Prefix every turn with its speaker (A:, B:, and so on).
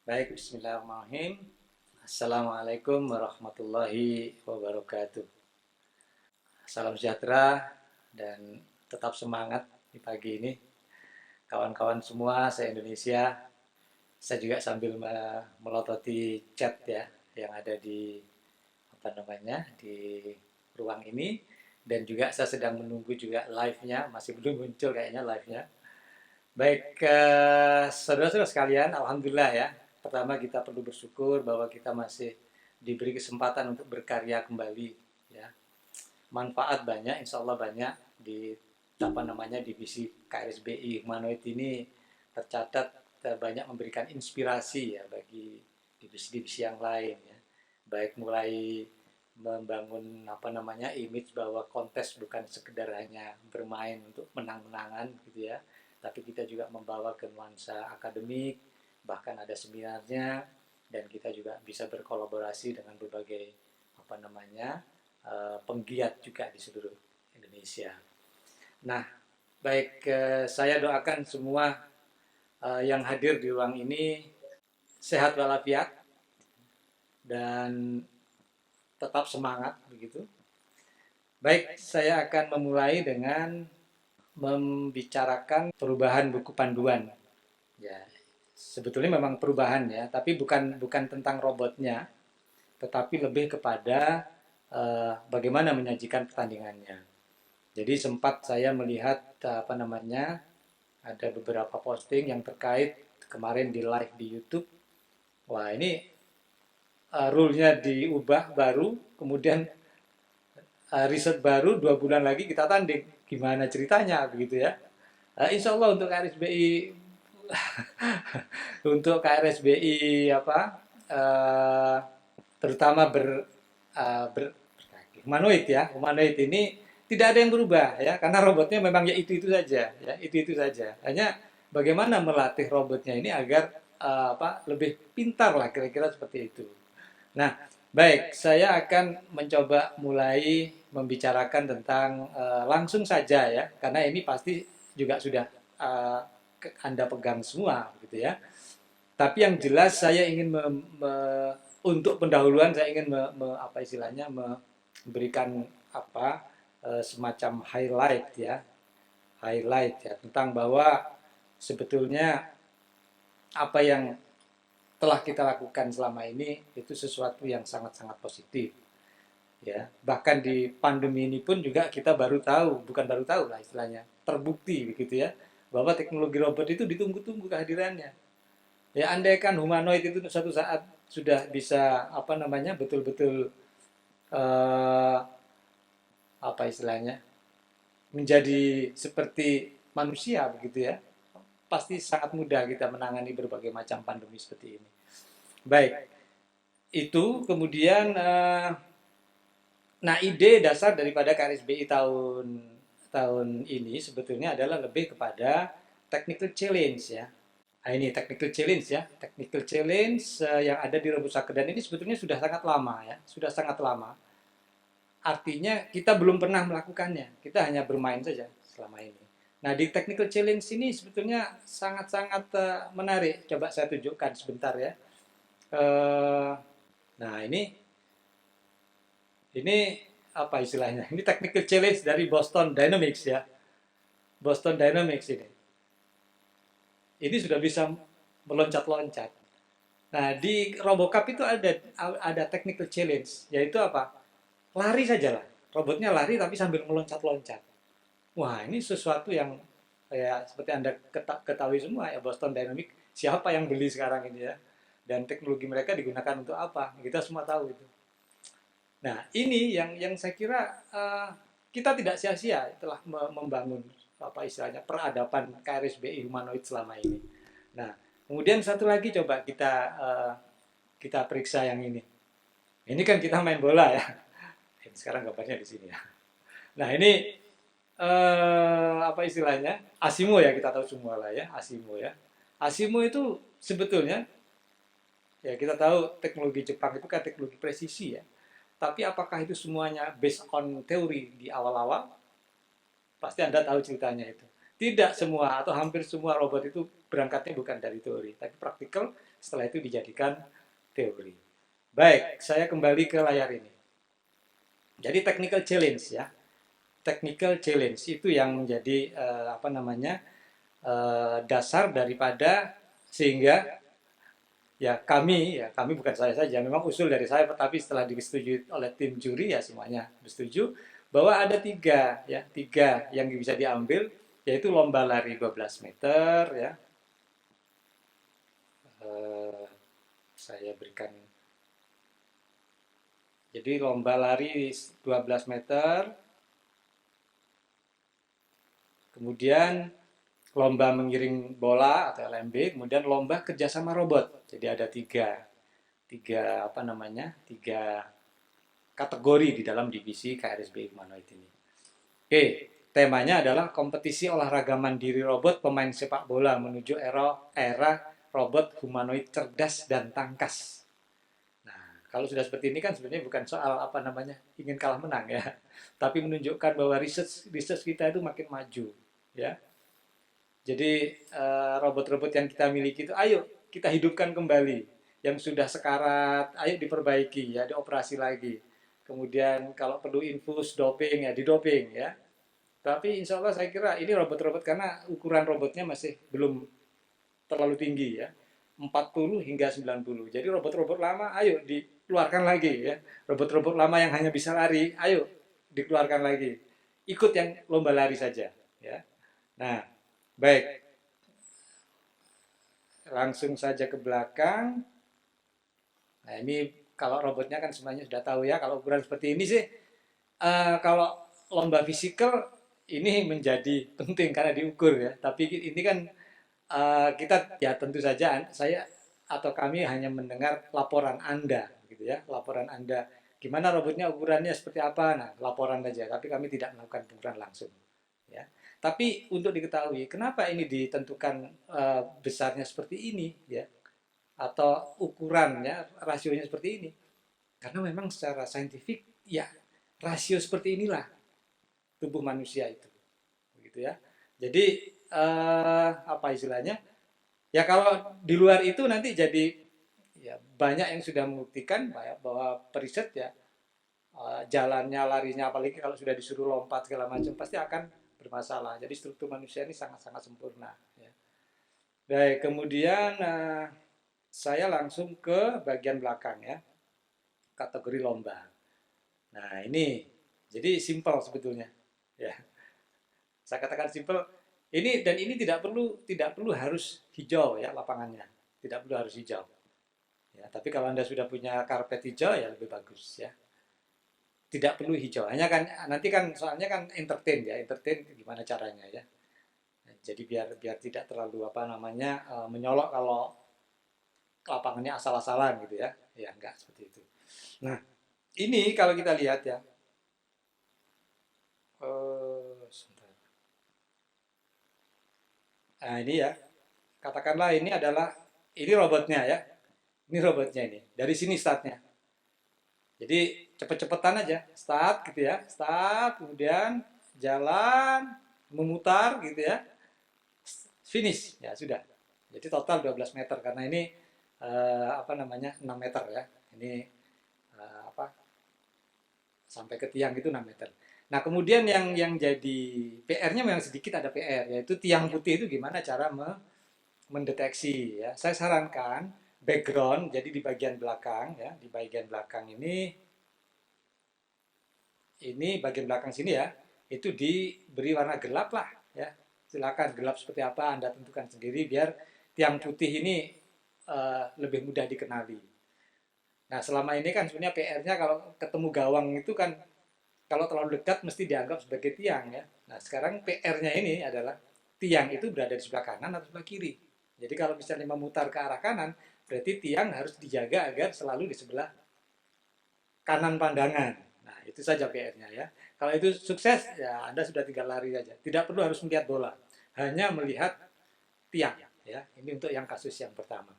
A: Baik, bismillahirrahmanirrahim. Assalamualaikum warahmatullahi wabarakatuh. Salam sejahtera dan tetap semangat di pagi ini. Kawan-kawan semua, se-Indonesia. Saya juga sambil melototi chat ya yang ada di di ruang ini, dan juga saya sedang menunggu juga live-nya, masih belum muncul kayaknya live-nya. Baik, saudara-saudara sekalian, alhamdulillah ya. Pertama kita perlu bersyukur bahwa kita masih diberi kesempatan untuk berkarya kembali ya. Manfaat banyak, insya Allah banyak di divisi KRSBI Humanoid ini tercatat banyak memberikan inspirasi ya bagi divisi-divisi yang lain ya. Baik mulai membangun image bahwa kontes bukan sekedar hanya bermain untuk menang-menangan gitu ya, tapi kita juga membawa ke nuansa akademik, bahkan ada seminarnya, dan kita juga bisa berkolaborasi dengan berbagai penggiat juga di seluruh Indonesia. Nah, baik, saya doakan semua yang hadir di ruang ini sehat walafiat dan tetap semangat begitu. Baik, saya akan memulai dengan membicarakan perubahan buku panduan. Ya, sebetulnya memang perubahan ya, tapi bukan tentang robotnya, tetapi lebih kepada bagaimana menyajikan pertandingannya. Jadi sempat saya melihat ada beberapa posting yang terkait kemarin di live di YouTube. Wah, ini rule-nya diubah baru, kemudian riset baru 2 bulan lagi kita tanding. Gimana ceritanya begitu ya? Insya Allah untuk KRSBI uh, terutama humanoid ya, humanoid ini tidak ada yang berubah ya, karena robotnya memang ya itu saja ya, itu saja. Hanya bagaimana melatih robotnya ini agar lebih pintar lah, kira-kira seperti itu. Nah, baik, saya akan mencoba mulai membicarakan tentang langsung saja ya, karena ini pasti juga sudah uh, Anda pegang semua gitu ya. Tapi yang jelas saya ingin untuk pendahuluan saya ingin memberikan semacam highlight ya tentang bahwa sebetulnya apa yang telah kita lakukan selama ini itu sesuatu yang sangat-sangat positif ya. Bahkan di pandemi ini pun juga kita bukan baru tahu lah istilahnya, terbukti begitu ya, bahwa teknologi robot itu ditunggu-tunggu kehadirannya. Ya andaikan humanoid itu suatu saat sudah bisa betul-betul eh, menjadi seperti manusia begitu ya, pasti sangat mudah kita menangani berbagai macam pandemi seperti ini. Baik, itu kemudian nah ide dasar daripada KRSBI tahun tahun ini sebetulnya adalah lebih kepada technical challenge ya. Nah, ini technical challenge ya, technical challenge yang ada di Robosakedan ini sebetulnya sudah sangat lama ya, sudah sangat lama. Artinya kita belum pernah melakukannya, kita hanya bermain saja selama ini. Nah di technical challenge ini sebetulnya sangat-sangat menarik. Coba saya tunjukkan sebentar ya. Uh, nah ini apa istilahnya? Ini technical challenge dari Boston Dynamics ya. Boston Dynamics ini. Ini sudah bisa meloncat-loncat. Nah, di RoboCup itu ada technical challenge, yaitu apa? Lari saja lah. Robotnya lari tapi sambil meloncat-loncat. Wah, ini sesuatu yang kayak seperti Anda ketahui semua ya, Boston Dynamics. Siapa yang beli sekarang ini ya? Dan teknologi mereka digunakan untuk apa? Kita semua tahu itu. Nah, ini yang saya kira kita tidak sia-sia telah membangun peradaban KRSBI humanoid selama ini. Nah, kemudian satu lagi coba kita periksa yang ini. Ini kan kita main bola ya. Sekarang gambarnya di sini ya. Nah, ini apa istilahnya? Asimo ya, kita tahu semua lah ya, Asimo ya. Asimo itu sebetulnya ya kita tahu teknologi Jepang itu kan teknologi presisi ya. Tapi apakah itu semuanya based on teori di awal-awal? Pasti Anda tahu ceritanya itu. Tidak semua atau hampir semua robot itu berangkatnya bukan dari teori, tapi praktikal Setelah itu dijadikan teori. Baik, saya kembali ke layar ini. Jadi technical challenge ya. Technical challenge itu yang menjadi dasar daripada sehingga kami bukan saya saja, memang usul dari saya, tapi setelah disetujui oleh tim juri ya semuanya bersetuju bahwa ada tiga yang bisa diambil, yaitu lomba lari 12 meter ya. Saya berikan, jadi lomba lari 12 meter, kemudian lomba mengiring bola atau LMB, kemudian lomba kerjasama robot. Jadi ada tiga kategori di dalam divisi KRSB Humanoid ini. Oke, temanya adalah kompetisi olahraga mandiri robot pemain sepak bola menuju era robot humanoid cerdas dan tangkas. Nah, kalau sudah seperti ini kan sebenarnya bukan soal ingin kalah menang ya, tapi menunjukkan bahwa riset kita itu makin maju ya. Jadi robot-robot yang kita miliki itu ayo kita hidupkan kembali. Yang sudah sekarat, ayo diperbaiki ya, dioperasi lagi. Kemudian kalau perlu infus doping ya, didoping ya. Tapi insya Allah saya kira ini robot-robot karena ukuran robotnya masih belum terlalu tinggi ya. 40 hingga 90. Jadi robot-robot lama ayo dikeluarkan lagi ya. Robot-robot lama yang hanya bisa lari, ayo dikeluarkan lagi. Ikut yang lomba lari saja ya. Nah, baik. Langsung saja ke belakang. Nah, ini kalau robotnya kan semuanya sudah tahu ya. Kalau ukuran seperti ini sih, kalau lomba fisikal ini menjadi penting karena diukur ya. Tapi ini kan kita ya tentu saja saya atau kami hanya mendengar laporan Anda gitu ya. Laporan Anda gimana robotnya, ukurannya seperti apa. Nah, laporan saja, tapi kami tidak melakukan pengukuran langsung ya. Tapi untuk diketahui kenapa ini ditentukan besarnya seperti ini ya, atau ukurannya rasionya seperti ini, karena memang secara saintifik ya rasio seperti inilah tubuh manusia itu begitu ya. Jadi apa istilahnya ya, kalau di luar itu nanti jadi ya banyak yang sudah membuktikan bahwa periset ya jalannya, larinya, apalagi kalau sudah disuruh lompat segala macam pasti akan bermasalah. Jadi struktur manusia ini sangat-sangat sempurna ya. Baik, kemudian saya langsung ke bagian belakang ya, kategori lomba. Nah ini jadi simpel sebetulnya ya. Saya katakan simpel ini, dan ini tidak perlu harus hijau ya lapangannya, tidak perlu harus hijau ya. Tapi kalau Anda sudah punya karpet hijau ya lebih bagus ya. Tidak perlu hijau, hanya kan nanti kan soalnya kan entertain gimana caranya ya. Jadi biar tidak terlalu menyolok kalau lapangannya asal-asalan gitu ya. Ya enggak seperti itu. Nah, ini kalau kita lihat ya. Nah, ini ya. Katakanlah ini robotnya ya. Ini robotnya ini. Dari sini startnya. Jadi cepet-cepetan aja, start gitu ya, start, kemudian jalan, memutar gitu ya, finish ya sudah. Jadi total 12 meter karena ini 6 meter ya. Ini sampai ke tiang itu 6 meter. Nah, kemudian yang jadi PR-nya memang sedikit, ada PR, yaitu tiang putih itu gimana cara mendeteksi ya. Saya sarankan background, jadi di bagian belakang ya, di bagian belakang ini bagian belakang sini ya, itu diberi warna gelap lah ya. Silakan gelap seperti apa Anda tentukan sendiri biar tiang putih ini lebih mudah dikenali. Nah, selama ini kan sebenarnya PR-nya kalau ketemu gawang itu kan kalau terlalu dekat mesti dianggap sebagai tiang ya. Nah, sekarang PR-nya ini adalah tiang itu berada di sebelah kanan atau sebelah kiri. Jadi kalau misalnya memutar ke arah kanan, berarti tiang harus dijaga agar selalu di sebelah kanan pandangan. Nah, itu saja PR-nya ya. Kalau itu sukses, ya Anda sudah tinggal lari saja. Tidak perlu harus melihat bola, hanya melihat tiang ya. Ini untuk yang kasus yang pertama.